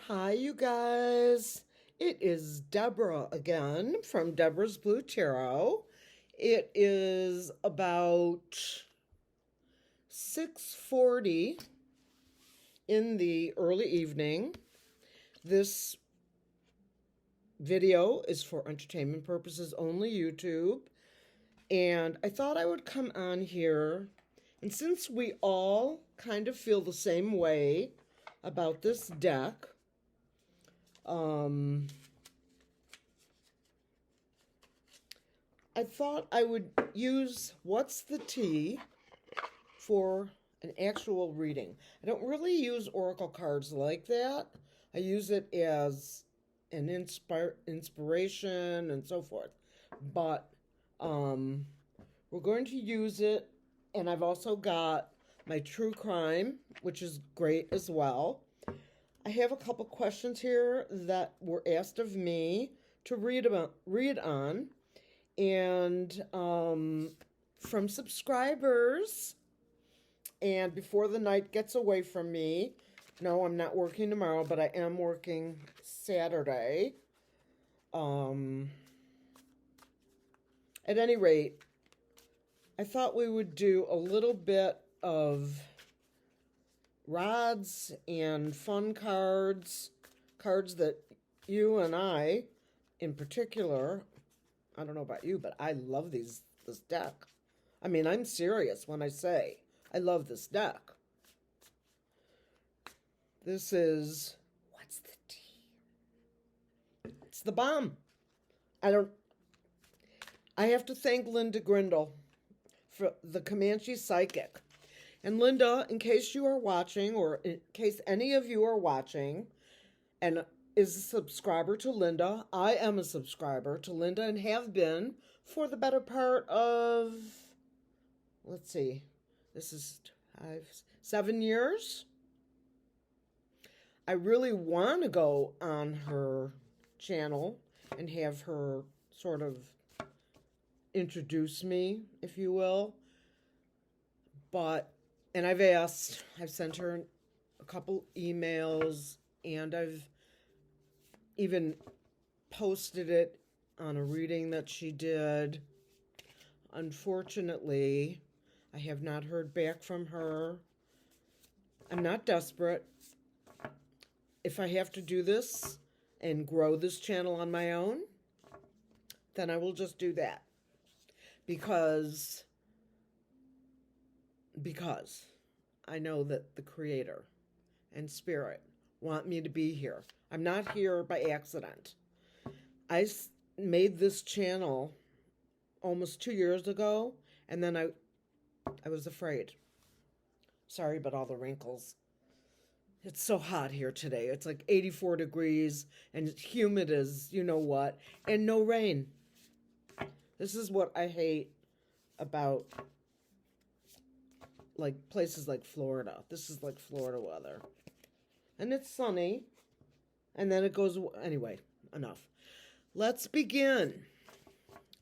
Hi, you guys. It is Deborah again from Deborah's Blue Tarot. It is about 6:40 in the early evening. This video is for entertainment purposes only, YouTube. And I thought I would come on here, and since we all kind of feel the same way about this deck, I thought I would use What's the Tea for an actual reading. I don't really use oracle cards like that. I use it as an inspiration and so forth. But we're going to use it, and I've also got my true crime, which is great as well. I have a couple questions here that were asked of me to read on, and from subscribers. And before the night gets away from me, no, I'm not working tomorrow, but I am working Saturday. At any rate, I thought we would do a little bit of rods and fun cards that you and I, in particular, I don't know about you, but I love this deck. I mean, I'm serious when I say I love this deck. This is What's the Tea? It's the bomb. I have to thank Linda Grindle for the Comanche Psychic. And Linda, in case you are watching, or in case any of you are watching, and is a subscriber to Linda, I am a subscriber to Linda and have been for the better part of, let's see, this is 7 years. I really want to go on her channel and have her sort of introduce me, if you will. And I've sent her a couple emails, and I've even posted it on a reading that she did. Unfortunately, I have not heard back from her. I'm not desperate. If I have to do this and grow this channel on my own, then I will just do that. Because I know that the Creator and Spirit want me to be here. I'm not here by accident. I made this channel almost 2 years ago, and then I was afraid. Sorry about all the wrinkles. It's so hot here today. It's like 84 degrees, and it's humid as you know what, and no rain. This is what I hate about like places like Florida. This is like Florida weather. And it's sunny. And then it goes, anyway, enough. Let's begin.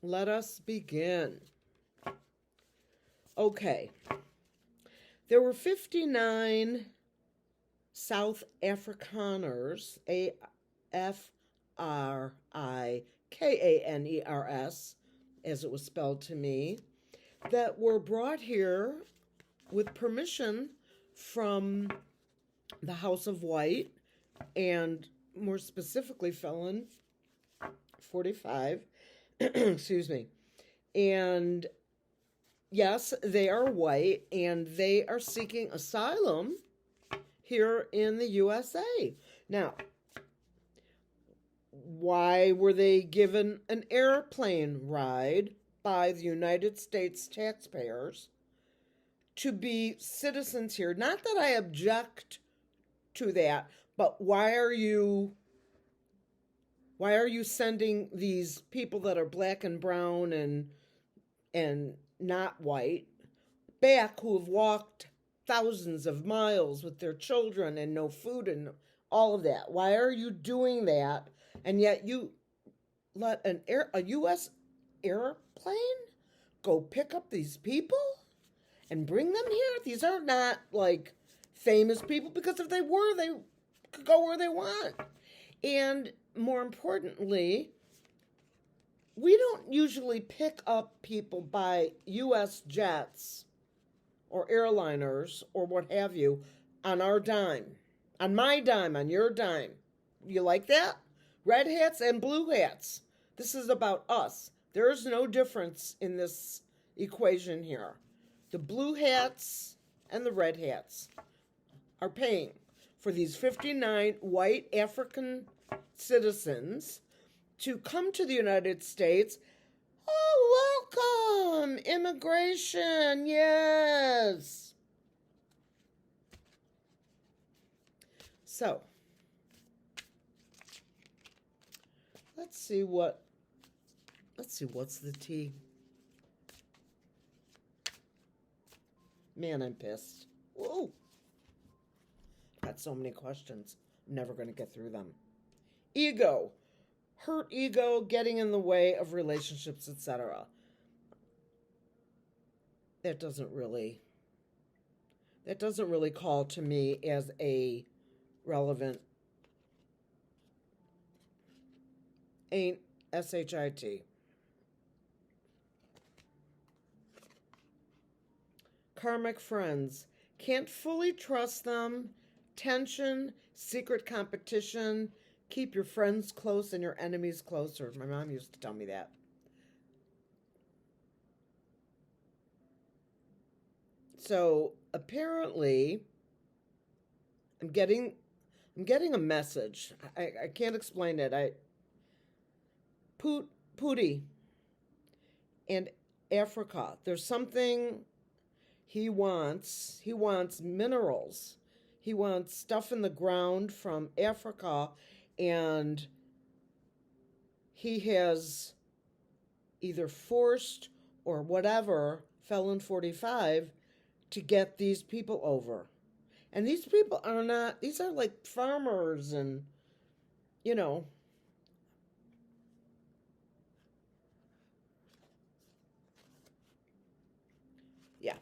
Let us begin. Okay. There were 59 South Afrikaners, Afrikaners, as it was spelled to me, that were brought here with permission from the House of White, and more specifically Felon 45, excuse me. And yes, they are white, and they are seeking asylum here in the USA. Now, why were they given an airplane ride by the United States taxpayers to be citizens here? Not that I object to that, but why are you sending these people that are black and brown and not white back, who have walked thousands of miles with their children and no food and all of that? Why are you doing that? And yet you let a U.S. airplane go pick up these people and bring them here? These are not like famous people, because if they were, they could go where they want. And more importantly, we don't usually pick up people by U.S. jets or airliners or what have you on our dime, on my dime, on your dime. You like that? Red hats and blue hats. This is about us. There is no difference in this equation here. The blue hats and the red hats are paying for these 59 white African citizens to come to the United States. Oh, welcome! Immigration, yes! So, let's see what's the tea. Man, I'm pissed. Whoa! Got so many questions. I'm never going to get through them. Ego. Hurt ego, getting in the way of relationships, etc. That doesn't really call to me as a relevant. Ain't SHIT. Karmic friends. Can't fully trust them. Tension, secret competition. Keep your friends close and your enemies closer. My mom used to tell me that. So apparently, I'm getting a message. I can't explain it. Pooty and Africa. There's something he wants. He wants minerals. He wants stuff in the ground from Africa, and he has either forced or whatever, Felon 45, to get these people over. And these people are not, these are like farmers and, you know, yeah.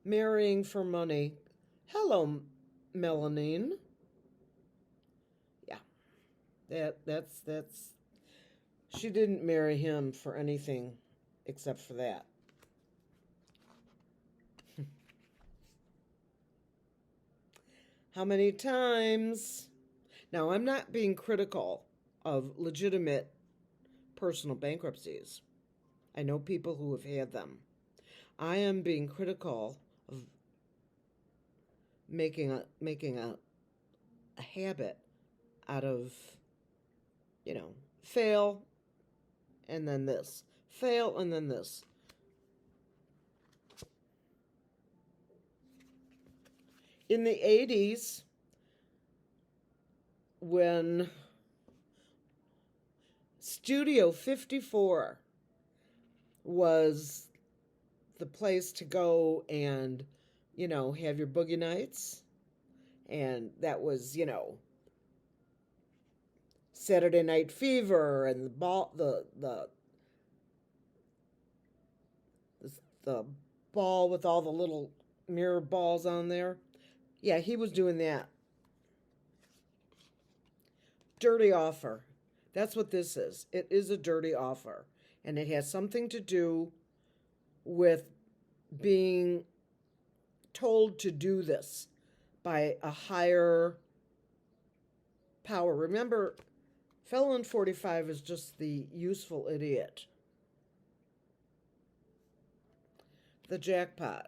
Marrying for money. Hello, Melanine. Yeah. That's she didn't marry him for anything except for that. How many times? Now, I'm not being critical of legitimate personal bankruptcies. I know people who have had them. I am being critical of making a habit out of, fail and then this, fail and then this. In the 80s, when Studio 54 was the place to go and, have your boogie nights, and that was, Saturday Night Fever and the ball with all the little mirror balls on there. Yeah, he was doing that. Dirty offer. That's what this is. It is a dirty offer. And it has something to do with being told to do this by a higher power. Remember, Felon 45 is just the useful idiot. The jackpot.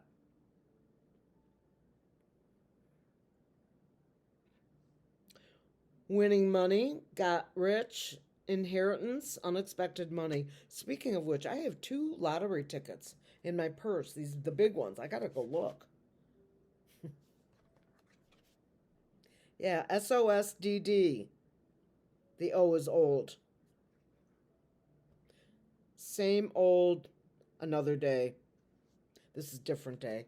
Winning money, got rich, inheritance, unexpected money. Speaking of which, I have 2 lottery tickets in my purse. These the big ones. I gotta go look. Yeah, SOSDD. The O is old. Same old, another day. This is different day.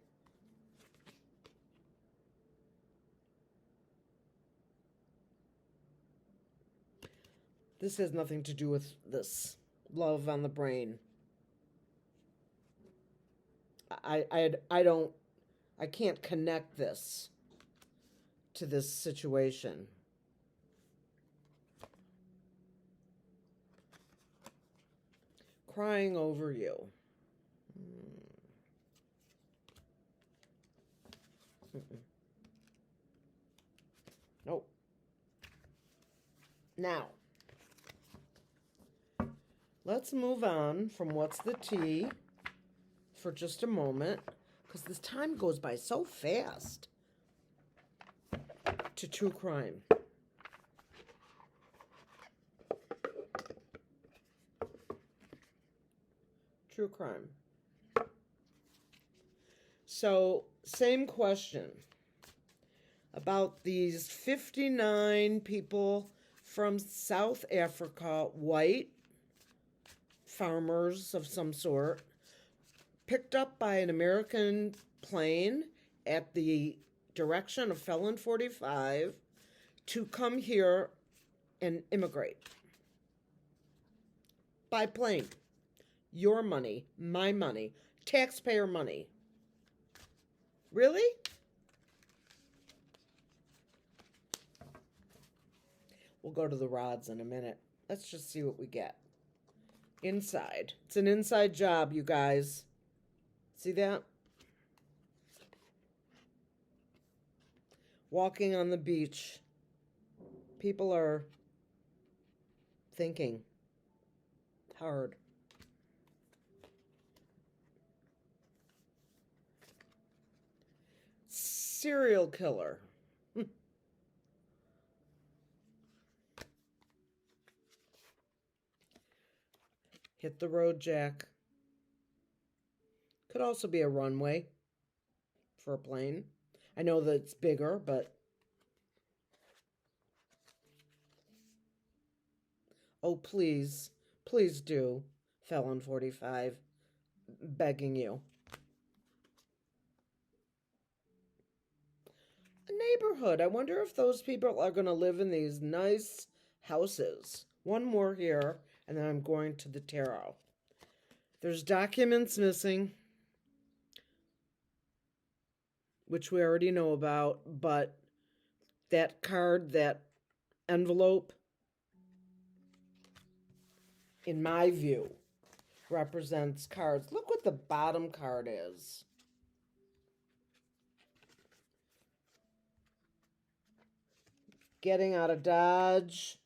This has nothing to do with this. Love on the brain. I can't connect this to this situation. Crying over you. Nope. Now, let's move on from what's the tea for just a moment, because this time goes by so fast, to true crime. True crime. So, same question about these 59 people from South Africa, white farmers of some sort, picked up by an American plane at the direction of Felon 45 to come here and immigrate. By plane. Your money, my money, taxpayer money. Really? We'll go to the rods in a minute. Let's just see what we get. Inside. It's an inside job, you guys. See that? Walking on the beach. People are thinking hard. Serial killer. Hit the road, Jack. Could also be a runway for a plane. I know that it's bigger, but... Oh, please. Please do. Felon 45. Begging you. A neighborhood. I wonder if those people are going to live in these nice houses. One more here, and then I'm going to the tarot. There's documents missing, which we already know about, but that card, that envelope, in my view, represents cards. Look what the bottom card is. Getting out of Dodge.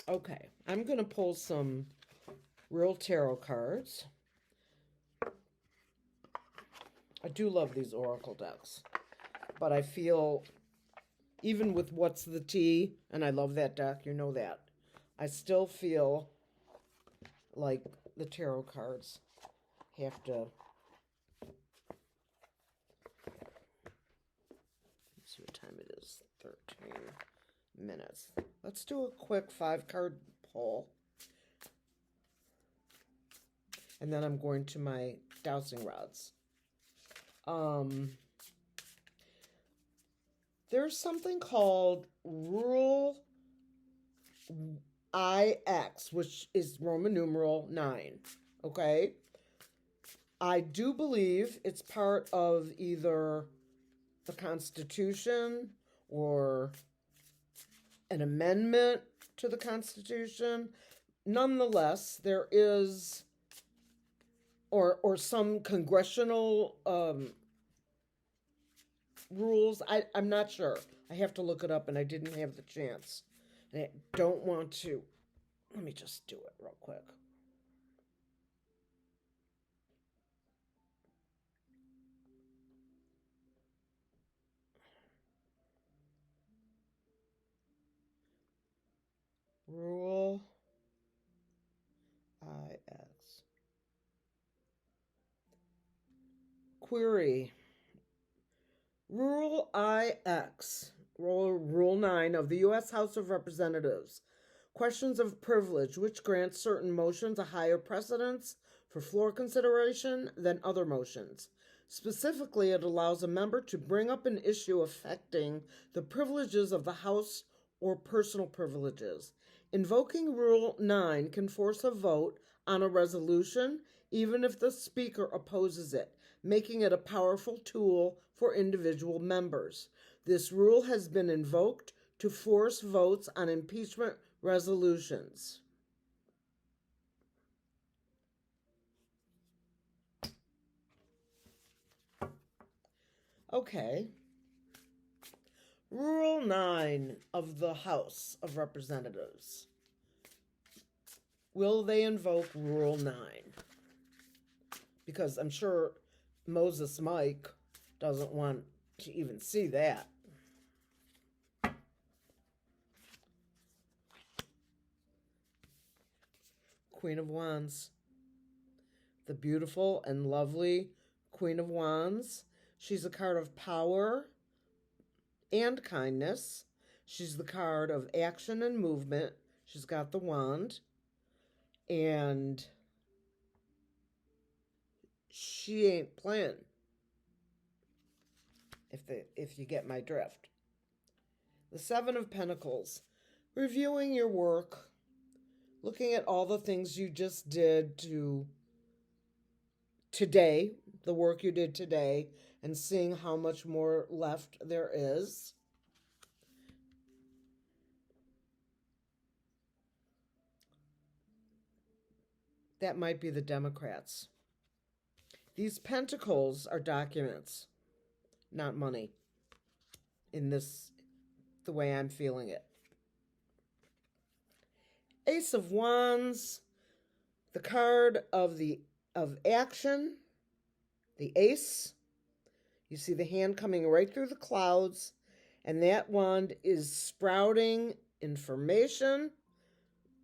Okay, I'm going to pull some real tarot cards. I do love these oracle decks, but I feel, even with What's the Tea, and I love that deck, you know that, I still feel like the tarot cards have to... Let's see what time it is. 13 minutes. Let's do a quick 5-card pull. And then I'm going to my dowsing rods. There's something called Rule IX, which is Roman numeral 9. Okay? I do believe it's part of either the Constitution or an amendment to the Constitution. Nonetheless, there is, or some congressional rules. I'm not sure. I have to look it up, and I didn't have the chance. And I don't want to. Let me just do it real quick. Rule IX. Query. Rule IX, Rule 9 of the U.S. House of Representatives. Questions of privilege, which grants certain motions a higher precedence for floor consideration than other motions. Specifically, it allows a member to bring up an issue affecting the privileges of the House or personal privileges. Invoking Rule 9 can force a vote on a resolution even if the speaker opposes it, making it a powerful tool for individual members. This rule has been invoked to force votes on impeachment resolutions. Okay. Rule 9 of the House of Representatives. Will they invoke Rule 9? Because I'm sure Moses Mike doesn't want to even see that. Queen of Wands. The beautiful and lovely Queen of Wands. She's a card of power and kindness. She's the card of action and movement. She's got the wand. And she ain't playing. If you get my drift. The Seven of Pentacles. Reviewing your work. Looking at all the things you just did today, the work you did today, and seeing how much more left there is. That might be the Democrats. These pentacles are documents, not money, in this, the way I'm feeling it. Ace of Wands, the card of action, the ace. You see the hand coming right through the clouds, and that wand is sprouting information,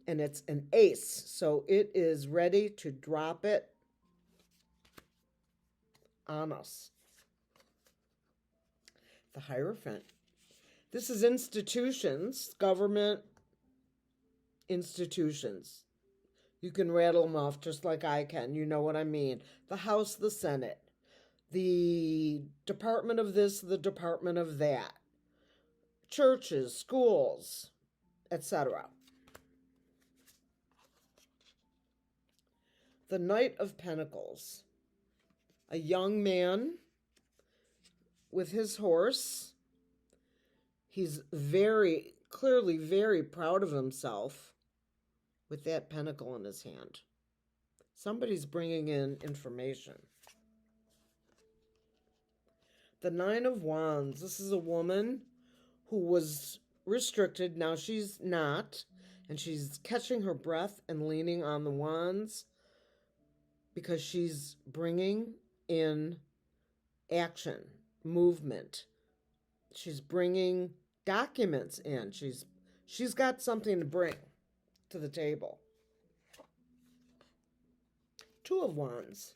and it's an ace, so it is ready to drop it on us. The Hierophant. This is institutions, government institutions. You can rattle them off just like I can. You know what I mean. The House, the Senate, the department of this, the department of that, churches, schools, etc. The Knight of Pentacles. A young man with his horse. He's clearly very proud of himself with that pentacle in his hand. Somebody's bringing in information. The Nine of Wands. This is a woman who was restricted. Now she's not. And she's catching her breath and leaning on the wands because she's bringing in action, movement. She's bringing documents in. She's got something to bring to the table. Two of Wands.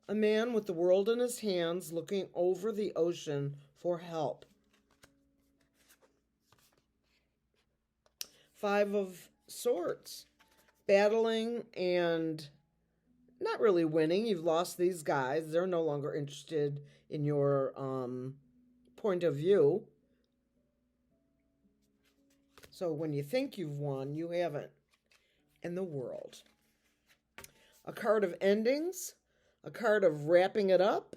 A man with the world in his hands looking over the ocean for help. Five of Swords. Battling and not really winning. You've lost these guys. They're no longer interested in your point of view. So when you think you've won, you haven't. And the World. A card of endings. A card of wrapping it up.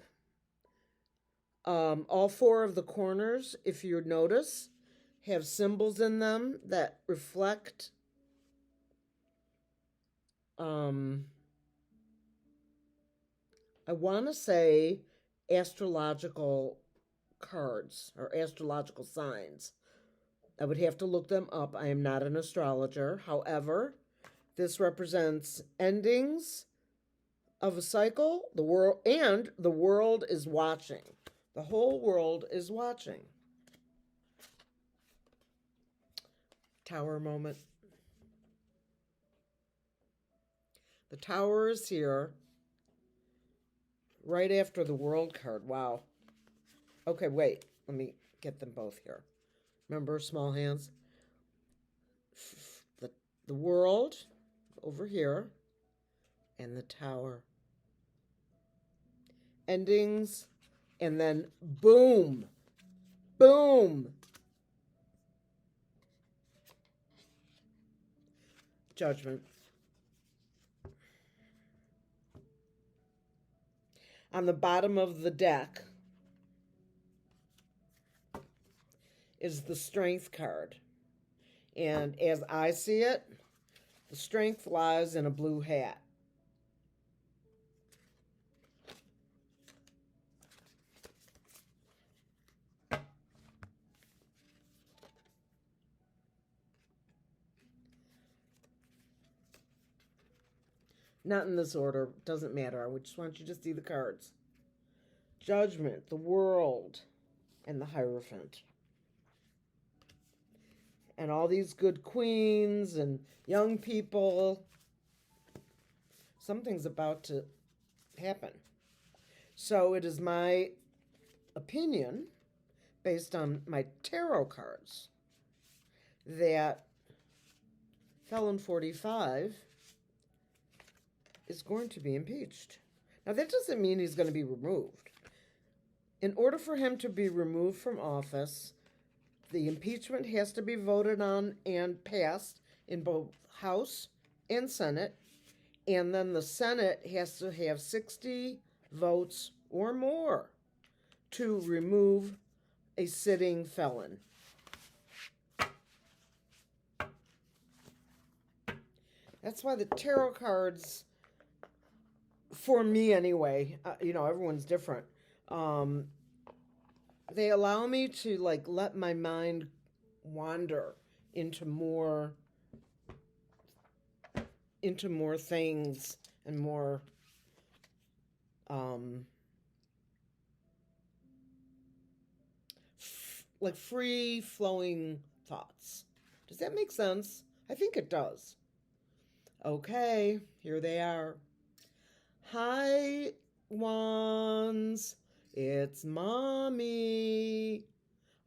All four of the corners, if you notice, have symbols in them that reflect I want to say astrological cards or astrological signs. I would have to look them up. I am not an astrologer. However, this represents endings of a cycle, the world is watching. The whole world is watching. Tower moment. The Tower is here right after the World card. Wow. Okay, wait. Let me get them both here. Remember, small hands. The World over here and the Tower. Endings, and then boom, boom. Judgment. On the bottom of the deck is the Strength card. And as I see it, the Strength lies in a blue hat. Not in this order. Doesn't matter. I just want you to see the cards. Judgment, the World, and the Hierophant. And all these good queens and young people. Something's about to happen. So it is my opinion, based on my tarot cards, that Felon 45 is going to be impeached. Now, that doesn't mean he's going to be removed. In order for him to be removed from office, the impeachment has to be voted on and passed in both House and Senate, and then the Senate has to have 60 votes or more to remove a sitting felon. That's why the tarot cards, for me anyway, everyone's different. They allow me to let my mind wander into more things and more free flowing thoughts. Does that make sense? I think it does. Okay, here they are. Hi, Wands. It's Mommy.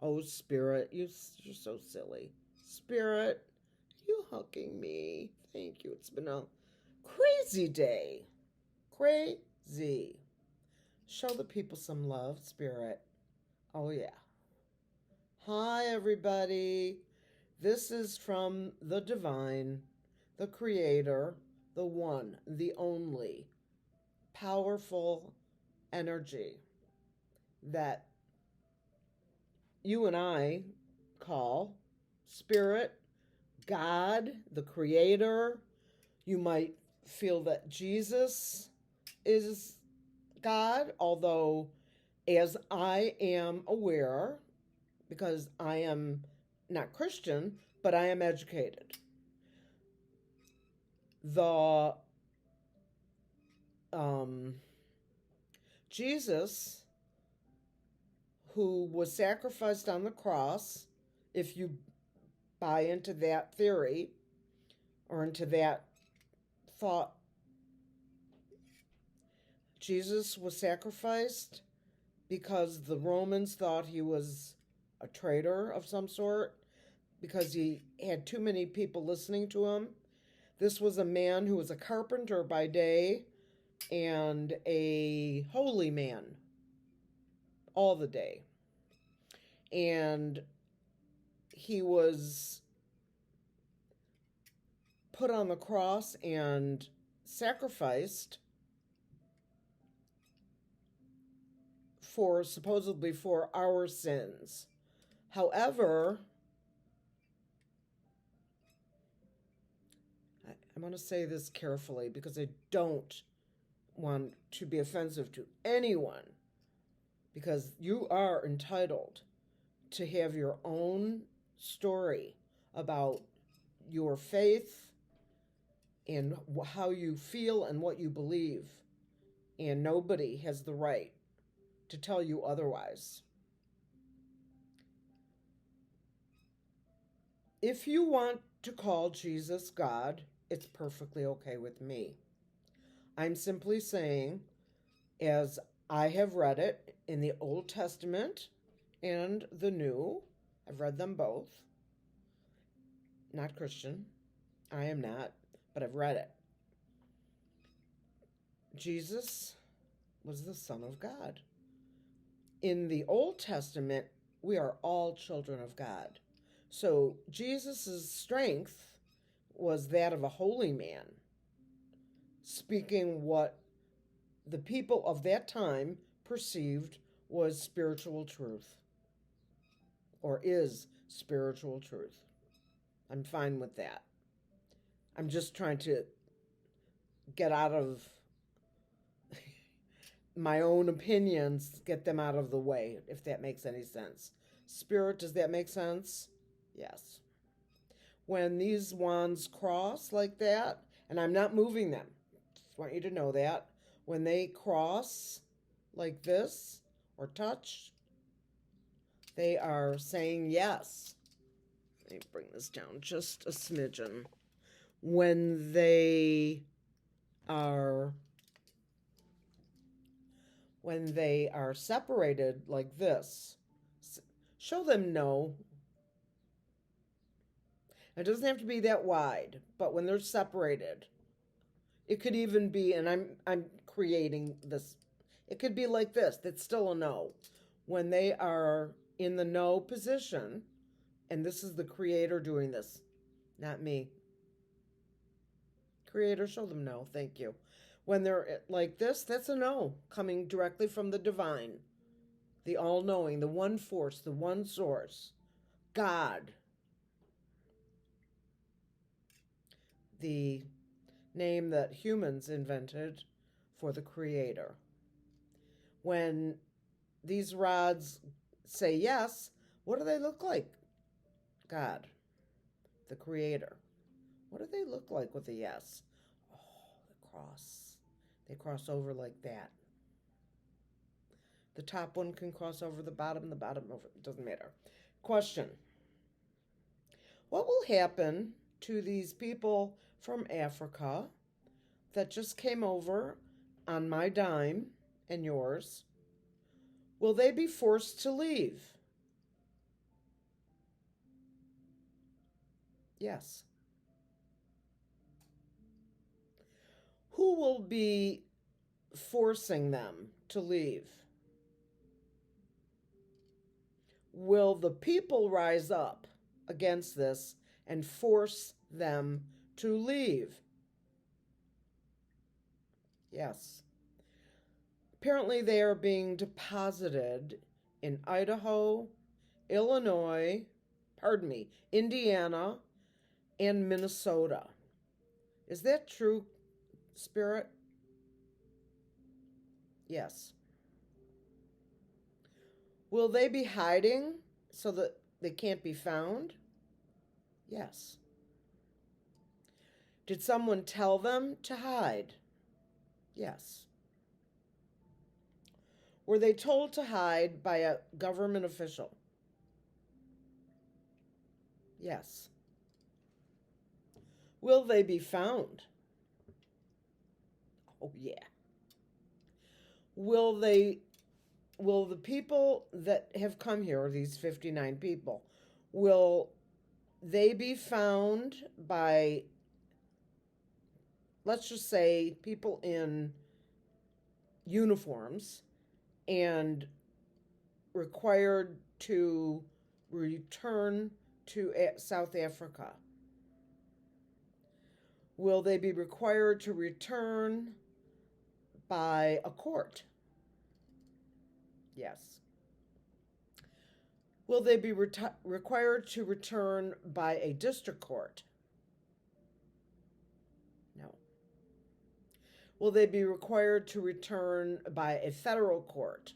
Oh, Spirit, you're so silly. Spirit, you hugging me. Thank you. It's been a crazy day. Crazy. Show the people some love, Spirit. Oh, yeah. Hi, everybody. This is from the Divine, the Creator, the One, the Only, powerful energy that you and I call Spirit, God, the Creator. You might feel that Jesus is God, although as I am aware, because I am not Christian, but I am educated, the Jesus, who was sacrificed on the cross, if you buy into that theory or into that thought, Jesus was sacrificed because the Romans thought he was a traitor of some sort, because he had too many people listening to him. This was a man who was a carpenter by day and a holy man all the day. And he was put on the cross and sacrificed supposedly for our sins. However, I want to say this carefully because I don't want to be offensive to anyone, because you are entitled to have your own story about your faith and how you feel and what you believe, and nobody has the right to tell you otherwise. If you want to call Jesus God, it's perfectly okay with me. I'm simply saying, as I have read it in the Old Testament and the New, I've read them both. Not Christian. I am not, but I've read it. Jesus was the Son of God. In the Old Testament, we are all children of God. So Jesus' strength was that of a holy man, speaking what the people of that time perceived was spiritual truth, or is spiritual truth. I'm fine with that. I'm just trying to get out of my own opinions, get them out of the way, if that makes any sense. Spirit, does that make sense? Yes. When these wands cross like that, and I'm not moving them, just want you to know that. When they cross like this or touch, they are saying yes. Let me bring this down just a smidgen. When they are separated like this, show them no. It doesn't have to be that wide, but when they're separated, it could even be, and I'm creating this, it could be like this. That's still a no. When they are in the no position, and this is the Creator doing this, not me. Creator, show them no. Thank you. When they're like this, that's a no, coming directly from the divine, the all-knowing, the one force, the one source, God, the name that humans invented for the Creator. When these rods say yes, what do they look like? God, the Creator. What do they look like with a yes? Oh, the cross. They cross over like that. The top one can cross over the bottom over. It doesn't matter. Question. What will happen to these people from Africa that just came over on my dime and yours? Will they be forced to leave? Yes. Who will be forcing them to leave? Will the people rise up against this and force them to leave? Yes. Apparently, they are being deposited in Idaho, Illinois, Indiana, and Minnesota. Is that true, Spirit? Yes. Will they be hiding so that they can't be found? Yes. Did someone tell them to hide? Yes. Were they told to hide by a government official? Yes. Will they be found? Oh, yeah. Will the people that have come here, these 59 people, will they be found by, let's just say, people in uniforms and required to return to South Africa? Will they be required to return by a court? Yes. Will they be required to return by a district court? No. Will they be required to return by a federal court?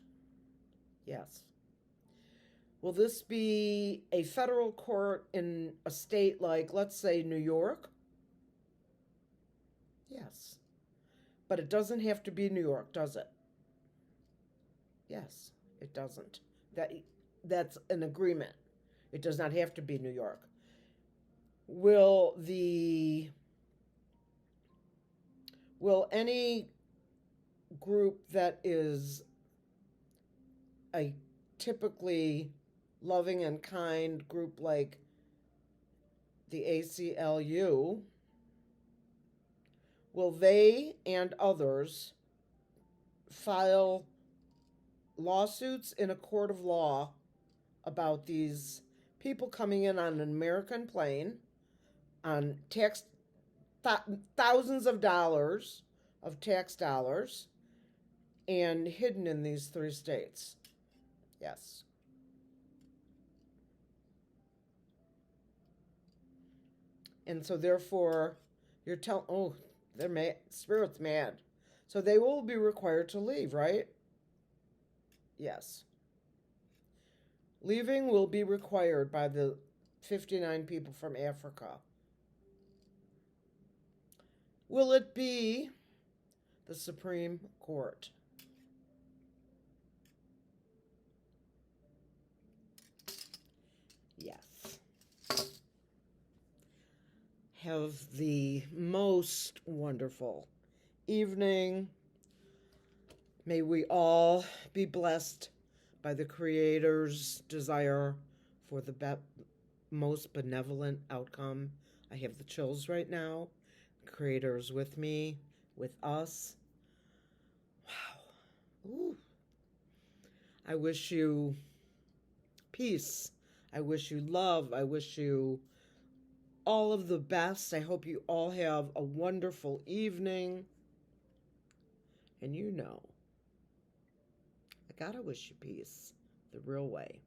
Yes. Will this be a federal court in a state like, let's say, New York? Yes. But it doesn't have to be New York, does it? Yes, it doesn't. That's an agreement. It does not have to be New York. Will any group that is a typically loving and kind group like the ACLU, will they and others file lawsuits in a court of law about these people coming in on an American plane, on thousands of dollars of tax dollars and hidden in these 3 states. Yes. And so therefore, you're telling, oh, they're mad, spirit's mad. So they will be required to leave, right? Yes. Leaving will be required by the 59 people from Africa. Will it be the Supreme Court? Yes. Have the most wonderful evening. May we all be blessed by the Creator's desire for the most benevolent outcome. I have the chills right now. The Creator is with me, with us. Wow. Ooh. I wish you peace. I wish you love. I wish you all of the best. I hope you all have a wonderful evening. And you know, I gotta wish you peace the real way.